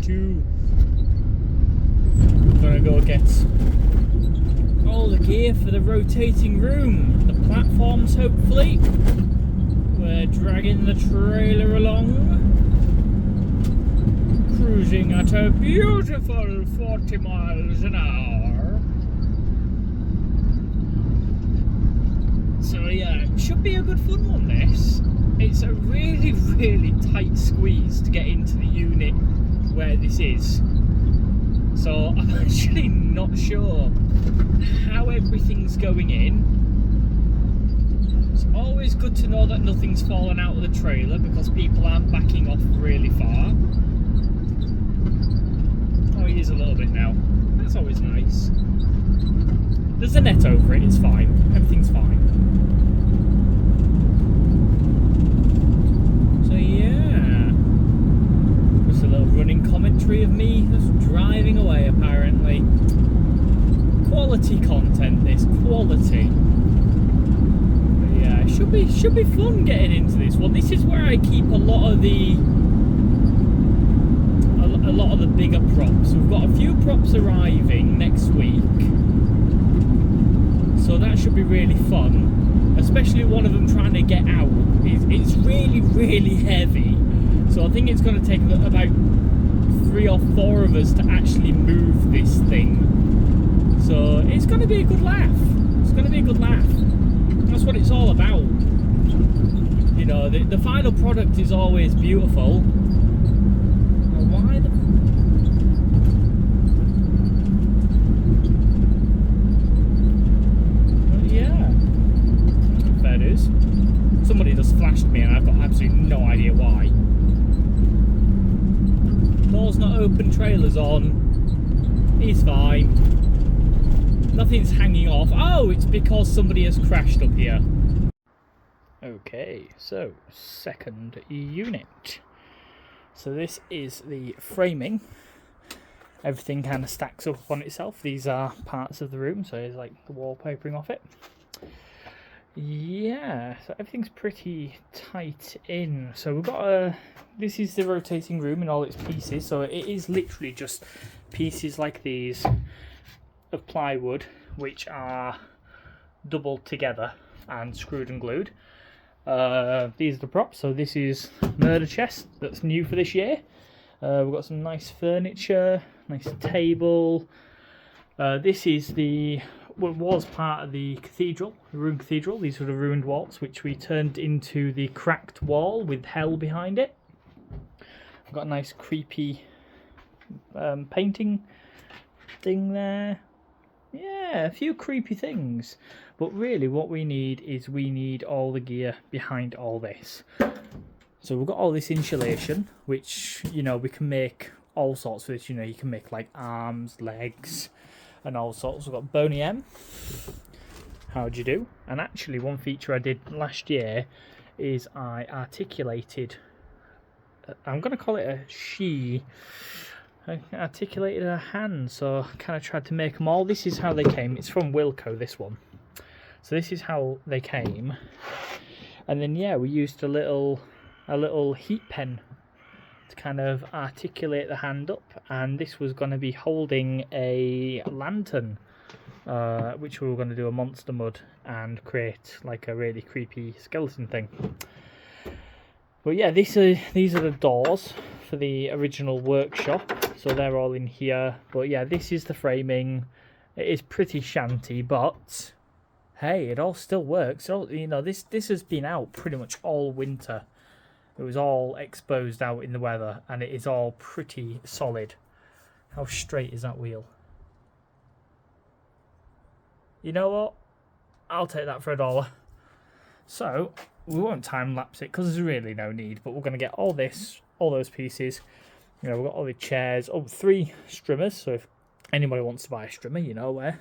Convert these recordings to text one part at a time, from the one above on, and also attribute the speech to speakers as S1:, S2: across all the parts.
S1: too. I'm gonna go get all the gear for the rotating room, the platforms hopefully. We're dragging the trailer along, cruising at a beautiful 40 miles an hour. So yeah, it should be a good fun one this. It's a really, really tight squeeze to get into the unit where this is. So I'm actually not sure how everything's going in. It's always good to know that nothing's fallen out of the trailer because people aren't backing off really far. Oh, he is a little bit now. That's always nice. There's a net over it, it's fine. Everything's fine. So yeah. Just a little running commentary of me just driving away apparently. Quality content this, quality. But yeah, it should be fun getting into this one. This is where I keep a lot of the bigger props. We've got a few props arriving next week, so that should be really fun, especially one of them trying to get out. It's really, really heavy, so I think it's going to take about 3 or 4 of us to actually move this thing, so it's going to be a good laugh. It's going to be a good laugh. That's what it's all about, you know. The final product is always beautiful. Why the somebody just flashed me and I've got absolutely no idea why. Door's not open, trailer's on. He's fine. Nothing's hanging off. Oh, it's because somebody has crashed up here. Okay, so second unit. So this is the framing. Everything kind of stacks up on itself. These are parts of the room, so it's like the wallpapering off it. Yeah, so everything's pretty tight in. So we've got this is the rotating room in all its pieces. So it is literally just pieces like these of plywood, which are doubled together and screwed and glued. These are the props. So this is murder chest that's new for this year. We've got some nice furniture, nice table. This is what was part of the cathedral, the ruined cathedral. These were the ruined walls, which we turned into the cracked wall with hell behind it. I've got a nice creepy painting thing there. Yeah, a few creepy things. But really what we need is all the gear behind all this. So we've got all this insulation, which, you know, we can make all sorts of this. You know, you can make like arms, legs, and all sorts. We've got Boney M. How'd you do? And actually one feature I did last year is I articulated, I'm going to call it a she. I articulated her hand, so I kind of tried to make them all. This is how they came. It's from Wilko, this one. So this is how they came. And then yeah, we used a little heat pen to kind of articulate the hand up, and this was going to be holding a lantern, which we were going to do a monster mud and create like a really creepy skeleton thing. But yeah, these are the doors for the original workshop, so they're all in here. But yeah, this is the framing. It is pretty shanty, but hey, it all still works. So, you know, this has been out pretty much all winter. It was all exposed out in the weather, and it is all pretty solid. How straight is that wheel? You know what? I'll take that for $1. So we won't time lapse it because there's really no need, but we're going to get all those pieces. You know, we've got all the chairs. 3 strimmers, so if anybody wants to buy a strimmer, you know where.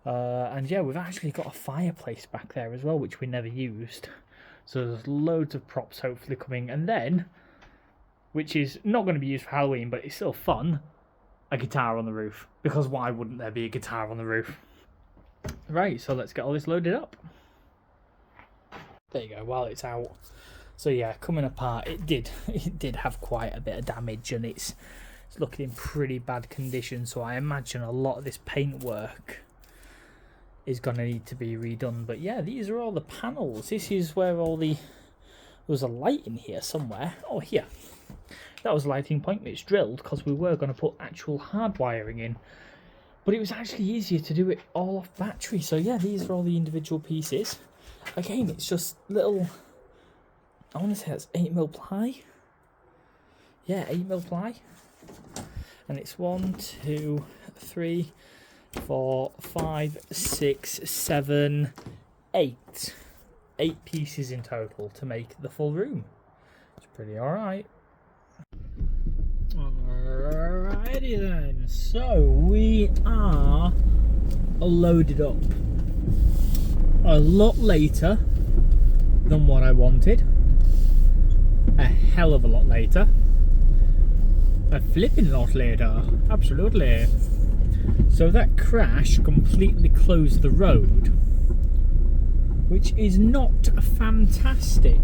S1: And yeah, we've actually got a fireplace back there as well, which we never used. So there's loads of props hopefully coming. And then, which is not going to be used for Halloween, but it's still fun, a guitar on the roof. Because why wouldn't there be a guitar on the roof? Right, so let's get all this loaded up. There you go, while it's out. So yeah, coming apart, it did have quite a bit of damage, and it's It's looking in pretty bad condition, so I imagine a lot of this paintwork is going to need to be redone. But yeah, these are all the panels. This is where all the... There was a light in here somewhere. Oh, here. That was a lighting point. It's drilled because we were going to put actual hard wiring in. But it was actually easier to do it all off battery. So yeah, these are all the individual pieces. Again, it's just little... I want to say that's 8mm ply. Yeah, 8mm ply. And it's 1, 2, 3, 4, 5, 6, 7, 8. 8 pieces in total to make the full room. It's pretty alright. Alrighty then. So we are loaded up a lot later than what I wanted. A hell of a lot later. A flipping lot later. Absolutely. So that crash completely closed the road, which is not fantastic.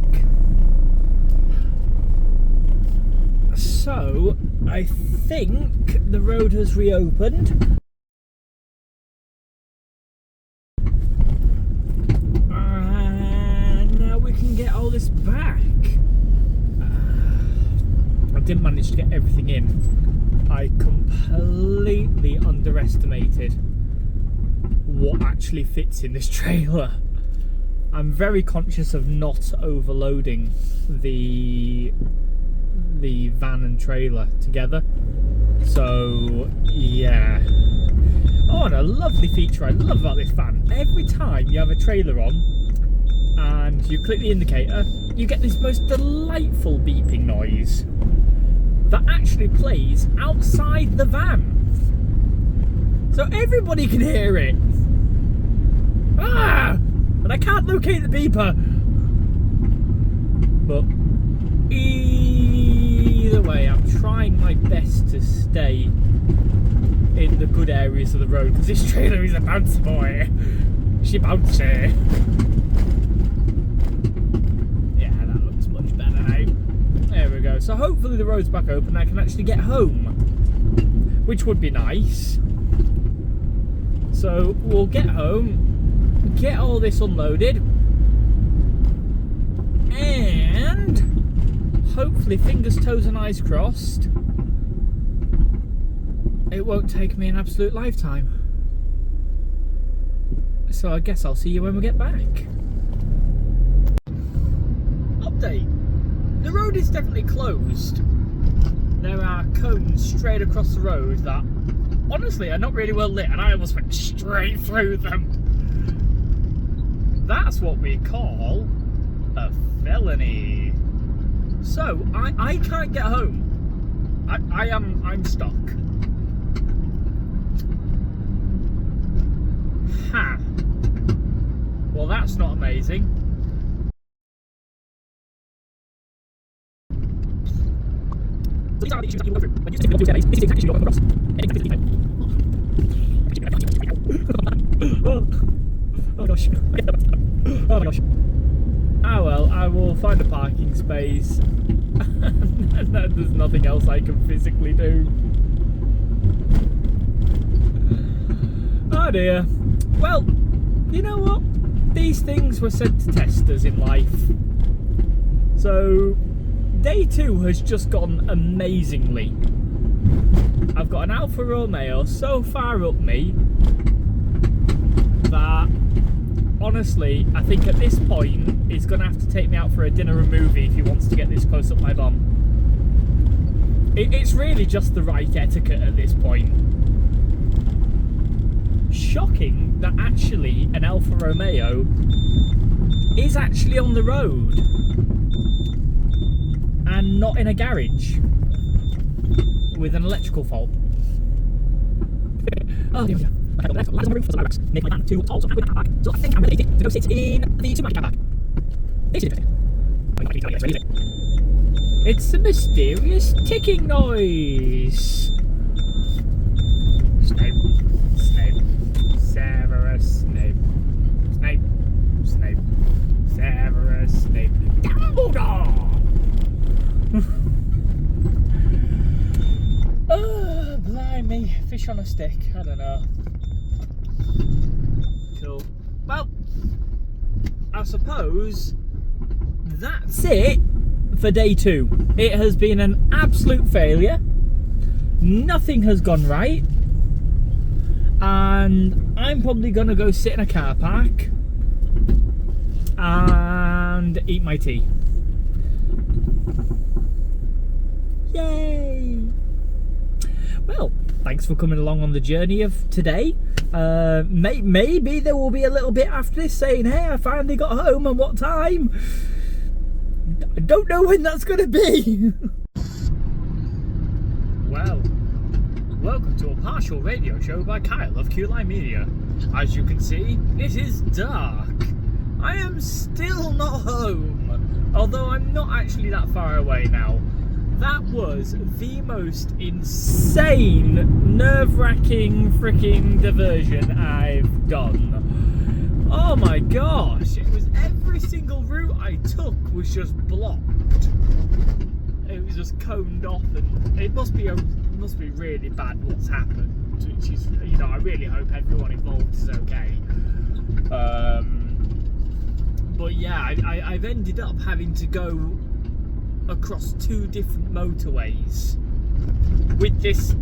S1: So I think the road has reopened. And now we can get all this back. I didn't manage to get everything in. I completely underestimated what actually fits in this trailer. I'm very conscious of not overloading the van and trailer together. So yeah. Oh, and a lovely feature I love about this van. Every time you have a trailer on and you click the indicator, you get this most delightful beeping noise that actually plays outside the van. So everybody can hear it. Ah! And I can't locate the beeper. But either way, I'm trying my best to stay in the good areas of the road, because this trailer is a bouncy boy. She bouncy. Yeah, that looks much better now. There we go. So hopefully the road's back open and I can actually get home, which would be nice. So we'll get home, get all this unloaded, and hopefully, fingers, toes and eyes crossed, it won't take me an absolute lifetime. So I guess I'll see you when we get back. Update. The road is definitely closed. There are cones straight across the road that honestly are not really well lit, and I almost went straight through them. That's what we call a felony. So I can't get home. I'm stuck. Ha. Well, that's not amazing. So these are the issues that you will go through when you stick the 2 days. This is exactly what you go across. Oh gosh. Oh my gosh. Ah well, I will find a parking space. There's nothing else I can physically do. Oh dear. Well, you know what? These things were sent to test us in life. So, day 2 has just gone amazingly. I've got an Alfa Romeo so far up me that honestly, I think at this point he's going to have to take me out for a dinner and movie if he wants to get this close up my bum. It's really just the right etiquette at this point. Shocking that actually an Alfa Romeo is actually on the road and not in a garage with an electrical fault. Oh dear. I got the room for the barracks. Make my van to also with a car park. So I think I'm ready to go sit in the supermarket car park. This is interesting. I'm not going to tell you it's a mysterious ticking noise. Snape. Snape. Severus Snape. Snape. Snape. Severus Snape. Dumbledore! Oh fish on a stick. I don't know. Cool. Well, I suppose that's it for day 2. It has been an absolute failure. Nothing has gone right. And I'm probably going to go sit in a car park and eat my tea. Yay! Well, thanks for coming along on the journey of today. Maybe there will be a little bit after this saying, hey, I finally got home, and what time? I don't know when that's going to be. Well, welcome to a partial radio show by Kyle of Q-Line Media. As you can see, it is dark. I am still not home, although I'm not actually that far away now. That was the most insane, nerve-wracking freaking diversion I've done. Oh my gosh, it was every single route I took was just blocked. It was just coned off, and it must be really bad what's happened, which is, you know, I really hope everyone involved is okay. But yeah, I've ended up having to go across 2 different motorways with this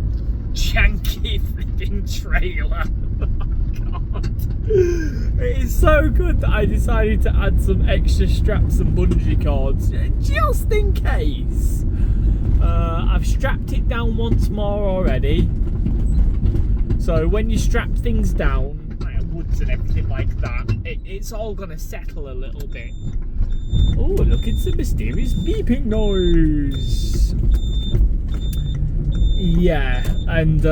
S1: janky flipping trailer. Oh God. It is so good that I decided to add some extra straps and bungee cords just in case. I've strapped it down once more already, so when you strap things down, like woods and everything like that, it's all gonna settle a little bit. Oh, look, it's a mysterious beeping noise. Yeah, and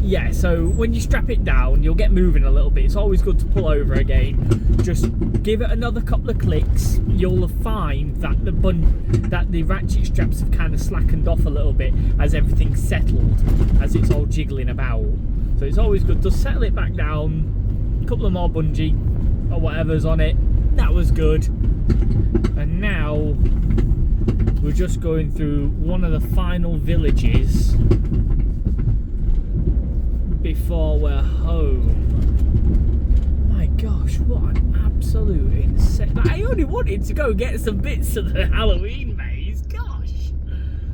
S1: yeah, so when you strap it down, you'll get moving a little bit. It's always good to pull over again. Just give it another couple of clicks. You'll find that the ratchet straps have kind of slackened off a little bit as everything's settled, as it's all jiggling about. So it's always good to settle it back down. A couple of more bungee or whatever's on it. That was good. And now we're just going through one of the final villages before we're home. My gosh, what an absolute insane. I only wanted to go get some bits of the Halloween maze. Gosh.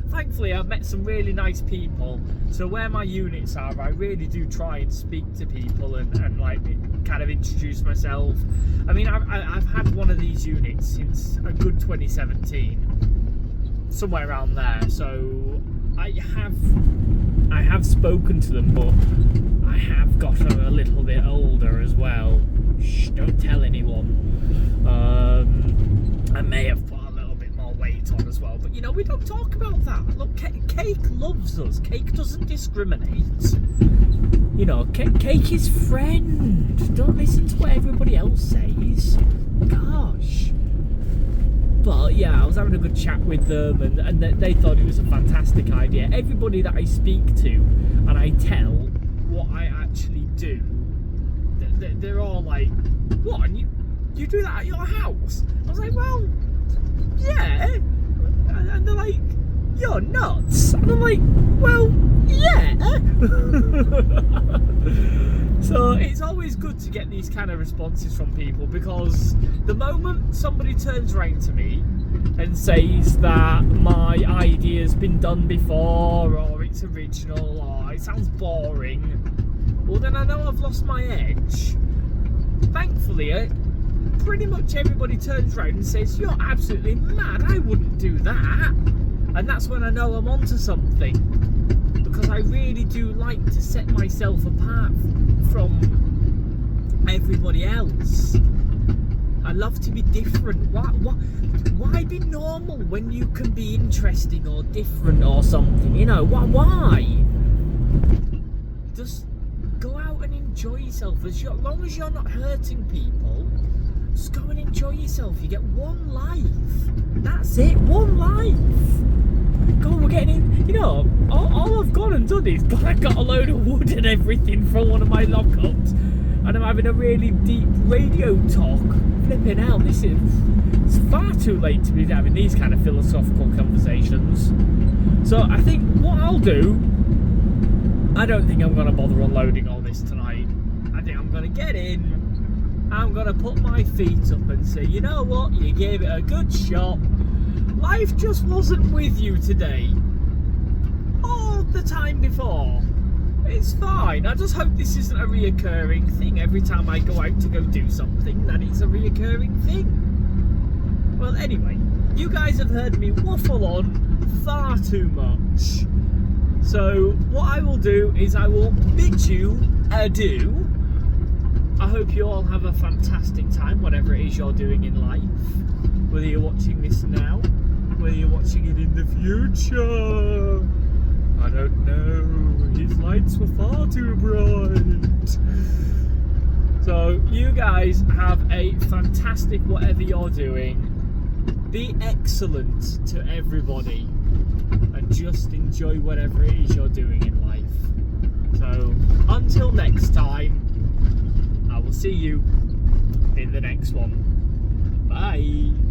S1: Thankfully, I've met some really nice people. So where my units are, I really do try and speak to people and like kind of introduce myself. I mean, I've had one of these units since a good 2017, somewhere around there. So I have spoken to them, but I have gotten a little bit older as well. Shh, don't tell anyone. I may have put a little bit more weight on as well, but you know, we don't talk about that. Look, Cake loves us. Cake doesn't discriminate. You know, Cake is friend. Don't listen to what everybody else says. Gosh. But yeah, I was having a good chat with them, and they thought it was a fantastic idea. Everybody that I speak to and I tell what I actually do, they're all like, what, and you do that at your house? I was like, well, yeah. And they're like, you're nuts. And I'm like, well, yeah. So it's always good to get these kind of responses from people, because the moment somebody turns around to me and says that my idea's been done before, or it's original, or it sounds boring, well then I know I've lost my edge. Thankfully, pretty much everybody turns around and says, you're absolutely mad, I wouldn't do that. And that's when I know I'm onto something, because I really do like to set myself apart from everybody else. I love to be different. Why be normal when you can be interesting or different or something? You know, why? Just go out and enjoy yourself. As long as you're not hurting people, just go and enjoy yourself. You get one life. That's it, one life. God, we're getting in. You know, all I've gone and done is I got a load of wood and everything from one of my lockups. and I'm having a really deep radio talk. Flipping hell, it's far too late to be having these kind of philosophical conversations. So I think what I'll do, I don't think I'm going to bother unloading all this tonight. I think I'm going to get in, I'm going to put my feet up and say, you know what, you gave it a good shot. Life just wasn't with you today. All the time before. It's fine. I just hope this isn't a reoccurring thing. Every time I go out to go do something, that it's a reoccurring thing. Well, anyway, you guys have heard me waffle on far too much. So what I will do is I will bid you adieu. I hope you all have a fantastic time, whatever it is you're doing in life. Whether you're watching this now, whether you're watching it in the future. I don't know. His lights were far too bright. So you guys have a fantastic whatever you're doing. Be excellent to everybody. And just enjoy whatever it is you're doing in life. So until next time, I will see you in the next one. Bye.